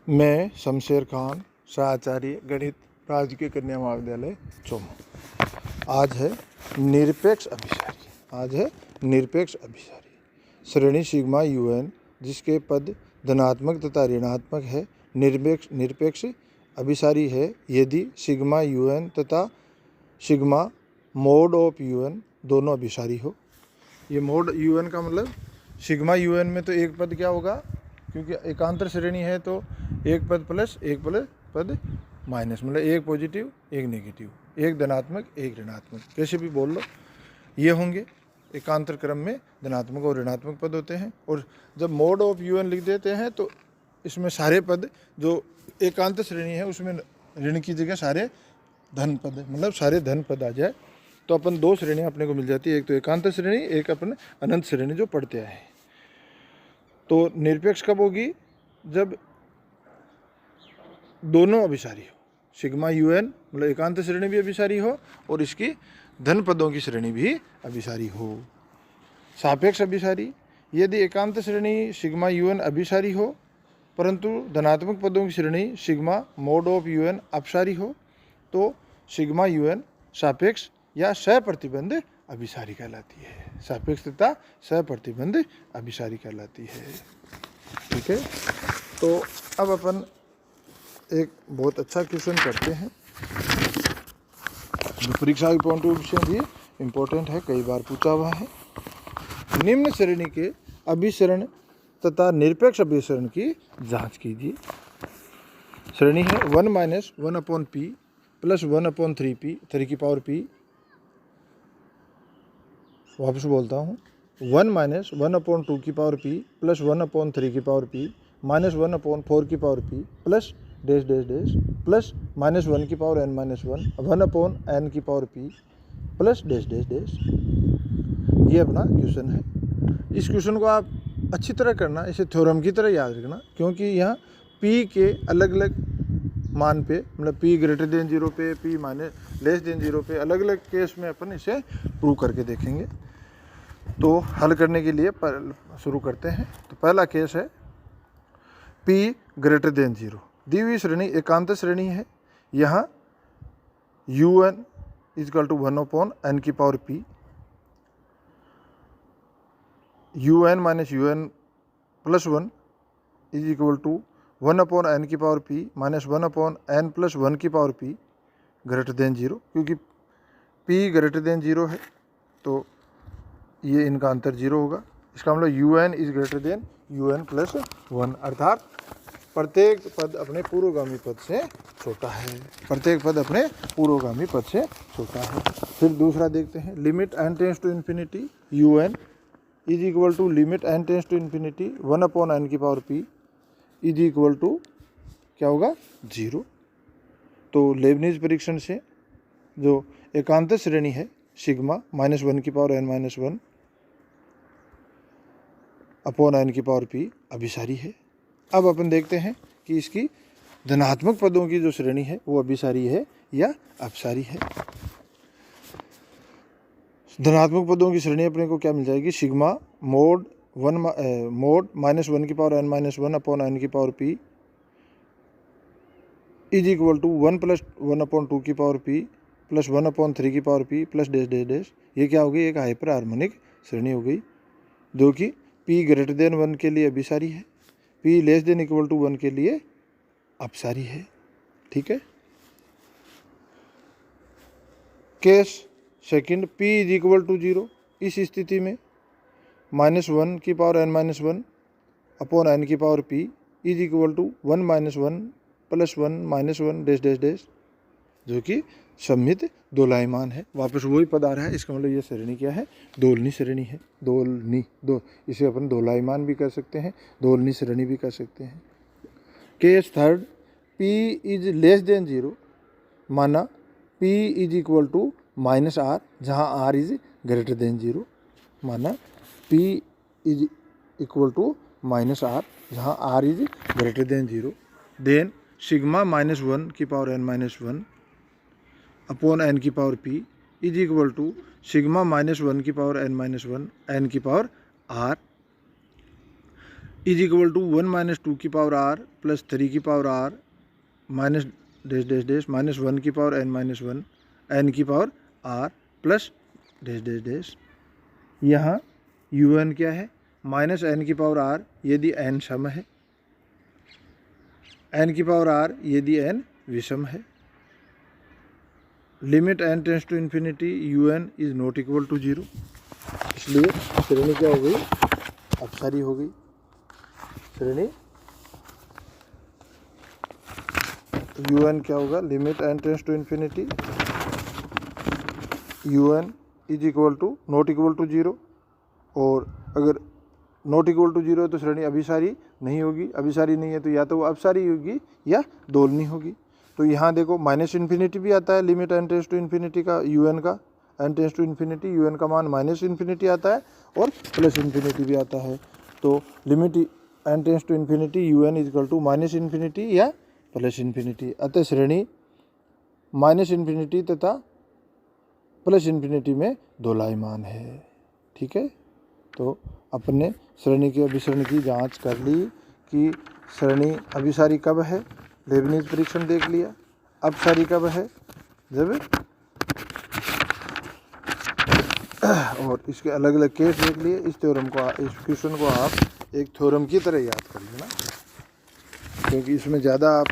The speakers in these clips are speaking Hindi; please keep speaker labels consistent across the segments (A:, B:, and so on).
A: मैं शमशेर खान, सहाचार्य गणित, राजकीय कन्या महाविद्यालय चौमू। आज है निरपेक्ष अभिसारी। श्रेणी सिग्मा UN जिसके पद धनात्मक तथा ऋणात्मक है निरपेक्ष अभिसारी है यदि सिग्मा UN तथा सिग्मा मोड ऑफ UN दोनों अभिसारी हो। ये मोड UN का मतलब सिग्मा UN में तो एक पद क्या होगा, क्योंकि एकांतर श्रेणी है तो एक पद प्लस एक पद माइनस, मतलब एक पॉजिटिव एक नेगेटिव, एक धनात्मक एक ऋणात्मक, कैसे भी बोल लो ये होंगे। एकांतर क्रम में धनात्मक और ऋणात्मक पद होते हैं। और जब मोड ऑफ UN लिख देते हैं तो इसमें सारे पद जो एकांत श्रेणी है उसमें ऋण की जगह सारे धन पद, मतलब सारे धन पद आ जाए तो अपन दो श्रेणियाँ अपने को मिल जाती है, एक तो एकांत श्रेणी, एक अपन अनंत श्रेणी जो पढ़ते आए हैं। तो निरपेक्ष कब होगी, जब दोनों अभिसारी हो। सिग्मा UN मतलब एकांत श्रेणी भी अभिसारी हो और इसकी धन पदों की श्रेणी भी अभिसारी हो। सापेक्ष अभिसारी, यदि एकांत श्रेणी सिग्मा UN अभिसारी हो परंतु धनात्मक पदों की श्रेणी सिग्मा मोड ऑफ UN अपसारी हो तो सिग्मा UN सापेक्ष या सप्रतिबंध अभिसारी कहलाती है। सापेक्ष तथा सप्रतिबंध अभिसारी कहलाती है। ठीक है, तो अब अपन एक बहुत अच्छा क्वेश्चन करते हैं जो परीक्षा के पॉइंट ऑफ व्यू से भी इम्पोर्टेंट है, कई बार पूछा हुआ है। निम्न श्रेणी के अभिसरण तथा निरपेक्ष अभिसरण की जांच कीजिए। श्रेणी है 1 - 1/p + 1/3p 3p। वापस बोलता हूँ, 1 - 1/2p + 1/3p -1/4p plus dash dash dash plus -1n - 1 1/n plus dash dash dash. ये अपना क्वेश्चन है। इस क्वेश्चन को आप अच्छी तरह करना, इसे थ्योरम की तरह याद रखना, क्योंकि यहाँ p के अलग अलग मान पे, मतलब p > 0 पे, p < 0 पे, अलग अलग केस में अपन इसे प्रूव करके देखेंगे। तो हल करने के लिए शुरू करते हैं। तो पहला केस है p > 0। दी हुई श्रेणी एकांत श्रेणी है। यहाँ UN = 1/n/p, UN - UN + 1 = 1/n/p - 1/n + 1/p > 0। क्योंकि p > 0 है तो ये इनका अंतर 0 होगा। इसका मतलब UN > UN + 1, अर्थात प्रत्येक पद अपने पूर्वगामी पद से छोटा है। प्रत्येक पद अपने पूर्वगामी पद से छोटा है। फिर दूसरा देखते हैं, limit n tends to infinity UN = limit n tends to infinity 1/n/p क्या होगा 0। तो लेबनीज परीक्षण से जो एकांत श्रेणी है सिग्मा -1/n - 1/n/p अभिसारी है। अब अपन देखते हैं कि इसकी धनात्मक पदों की जो श्रेणी है वो अभिसारी है या अपसारी है। धनात्मक पदों की श्रेणी अपने को क्या मिल जाएगी, sigma mode -1/n - 1/n/p = 1 + 1/2p + 1/3p plus dash dash dash. ये क्या होगी, एक हाइपर हार्मोनिक श्रेणी हो गई जो कि p > 1 के लिए अभिसारी है, p < 1 के लिए अपसारी है। ठीक है। Case second, p = 0। इस स्थिति में -1/n - 1/n/p = 1 - 1 + 1 - 1 dash dash dash, जो कि सममित दोलायमान है। वापस वही पद आ रहा है, इसका मतलब ये श्रेणी क्या है, दोलनी श्रेणी है। इसे अपन दोलायमान भी कर सकते हैं, दोलनी श्रेणी भी कर सकते हैं। केस थर्ड, p < 0, माना p = -r जहाँ r > 0, माना p = -r जहाँ r > 0। Then sigma -1 / n - 1/n/p = sigma -1 / n - 1 n/r। Is equal to 1 minus 2 की पावर r प्लस 3 की power r minus dash dash dash minus 1 की पावर n माइनस 1 n की power r plus dash dash dash. यहाँ un क्या है, माइनस n की पावर r यदि n सम है, n की पावर r यदि n विषम है। Limit n tends to infinity un is not equal to 0, इसलिए श्रेणी क्या हो गई, अपसारी हो गई। श्रेणी un क्या होगा, limit n tends to infinity un is equal to not equal to 0, और अगर नॉट इक्वल टू 0 है तो श्रेणी अभिसारी नहीं होगी, अभिसारी नहीं है तो या तो वो अपसारी होगी या दोलनी होगी। तो यहाँ देखो माइनस इन्फिनिटी भी आता है limit n tends to infinity का un का, n tends to infinity un का मान माइनस इन्फिनिटी आता है और प्लस इन्फिनिटी भी आता है। तो limit n tends to infinity un is equal to minus infinity या प्लस इन्फिनिटी। अतः श्रेणी माइनस इन्फिनिटी तथा प्लस इन्फिनिटी में दोलायमान है। ठीक है, तो अपने श्रेणी के अभिसरण की जांच कर ली कि श्रेणी अभिसारी कब है, लेबनीज परीक्षण देख लिया। अपसारी कब है, जब और इसके अलग अलग केस देख लिए। इस थ्योरम को, इस क्वेश्चन को आप एक थ्योरम की तरह याद कर लेना, क्योंकि इसमें ज़्यादा आप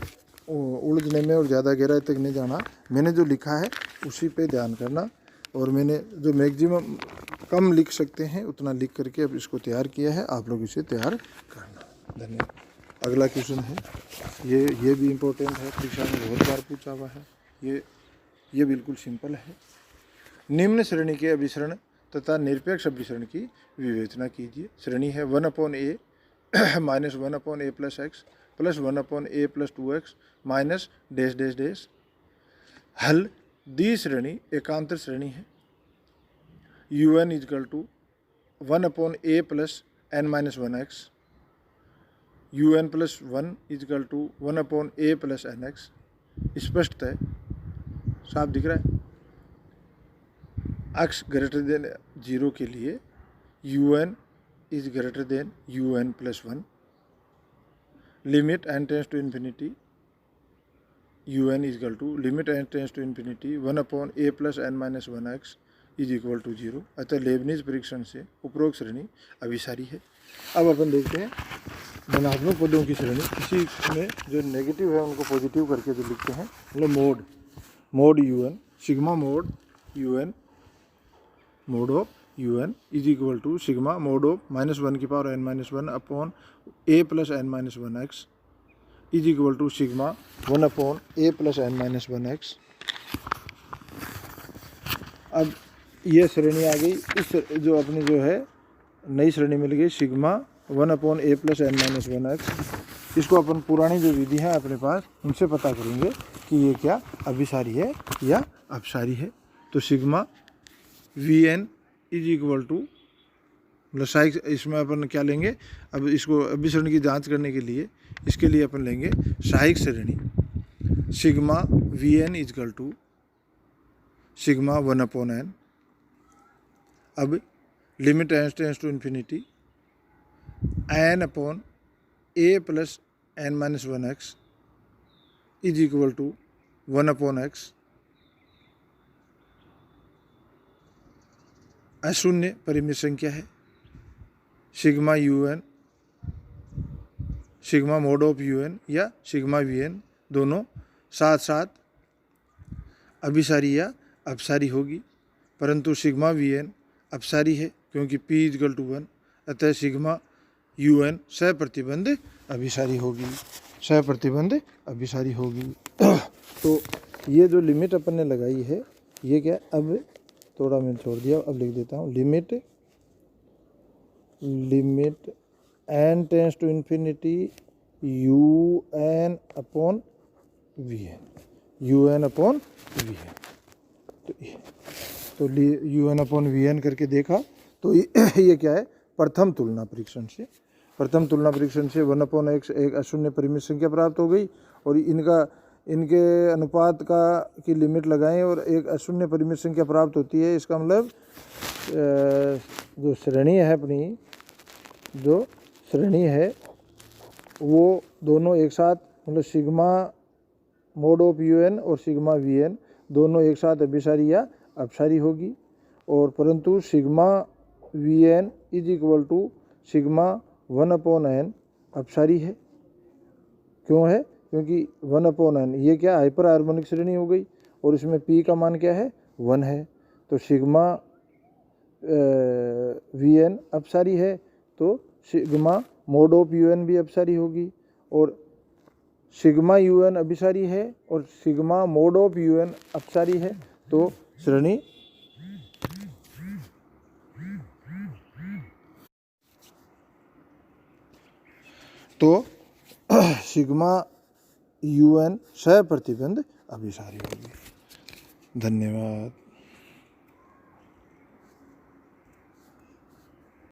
A: उलझने में और ज़्यादा गहराई तक नहीं जाना। मैंने जो लिखा है उसी पे ध्यान करना, और मैंने जो मैक्सिमम कम लिख सकते हैं उतना लिख करके अब इसको तैयार किया है, आप लोग इसे तैयार करना। धन्यवाद। अगला क्वेश्चन है, ये भी इम्पोर्टेंट है, परीक्षा में बहुत बार पूछा हुआ है। ये बिल्कुल सिंपल है। निम्न श्रेणी के अभिसरण तथा निरपेक्ष अभिसरण की विवेचना कीजिए। श्रेणी है 1/a minus 1/a plus x plus 1/a plus 2x minus dash dash dash. हल, दी श्रेणी एकांतर श्रेणी है। un is equal to 1/a plus n minus 1x, un plus 1 is equal to 1/a plus nx। स्पष्ट है, साफ दिख रहा है। x ग्रेटर देन 0 के लिए un is greater than un plus 1। Limit n tends to infinity un is equal to limit n tends to infinity 1/a plus n minus 1x is equal to 0। अतः लेबनीज परीक्षण से उपरोक्त श्रेणी अभिसारी है। अब अपन देखते हैं धनात्मक पदों की श्रेणी। इसी में जो नेगेटिव है उनको पॉजिटिव करके जो लिखते हैं, मतलब mod un, sigma mod un, mod of un is equal to sigma mod of minus 1 की power n minus 1 upon a plus n minus 1x is equal to sigma 1/a plus n minus 1x। अब ये श्रेणी आ गई, इस जो अपनी जो है नई श्रेणी मिल गई sigma 1/a plus n minus 1x। इसको अपन पुरानी जो विधि है अपने पास उनसे पता करेंगे कि ये क्या अभिसारी है या अपसारी है। तो sigma vn is equal to, मतलब साइक, इसमें अपन क्या लेंगे, अब इसको अभिसरण की जांच करने के लिए इसके लिए अपन लेंगे सहायक श्रेणी। Sigma vn is equal to sigma 1/n। अब limit n tends to infinity n/a plus n minus 1x is equal to 1/x। अशून्य परिमित संख्या है। Sigma un, sigma mod of un या सिग्मा vn दोनों साथ साथ अभिसारी या अपसारी होगी, परंतु सिग्मा vn अपसारी है क्योंकि p इज इक्वल टू 1। अतः सिग्मा un सप्रतिबंध अभिसारी होगी, सप्रतिबंध अभिसारी होगी। तो ये जो लिमिट अपन ने लगाई है ये क्या, अब थोड़ा मैंने छोड़ दिया, अब लिख देता हूँ। Limit n tends to infinity un upon vn। तो un अपॉन vn करके देखा तो ये क्या है, प्रथम तुलना परीक्षण से 1/x एक अशून्य परिमित संख्या प्राप्त हो गई, और इनके अनुपात की लिमिट लगाएं और एक अशून्य परिमित संख्या प्राप्त होती है। इसका मतलब जो श्रेणी है अपनी, जो श्रेणी है वो दोनों एक साथ, मतलब सिग्मा मोड ऑफ UN और सिग्मा VN दोनों एक साथ अभिसारी या अपसारी होगी। और परंतु sigma VN is equal to sigma 1/n अपसारी है। क्यों है? क्योंकि 1/n ये क्या हाइपर हार्मोनिक श्रेणी हो गई और इसमें P का मान क्या है 1 है। तो सिग्मा VN अपसारी है तो सिग्मा मोड ऑफ UN भी अपसारी होगी। और सिग्मा UN अभिसारी है और सिग्मा मोड ऑफ UN अपसारी है तो श्रेणी सिग्मा UN सह प्रतिबंध अभिसारी होगी। धन्यवाद।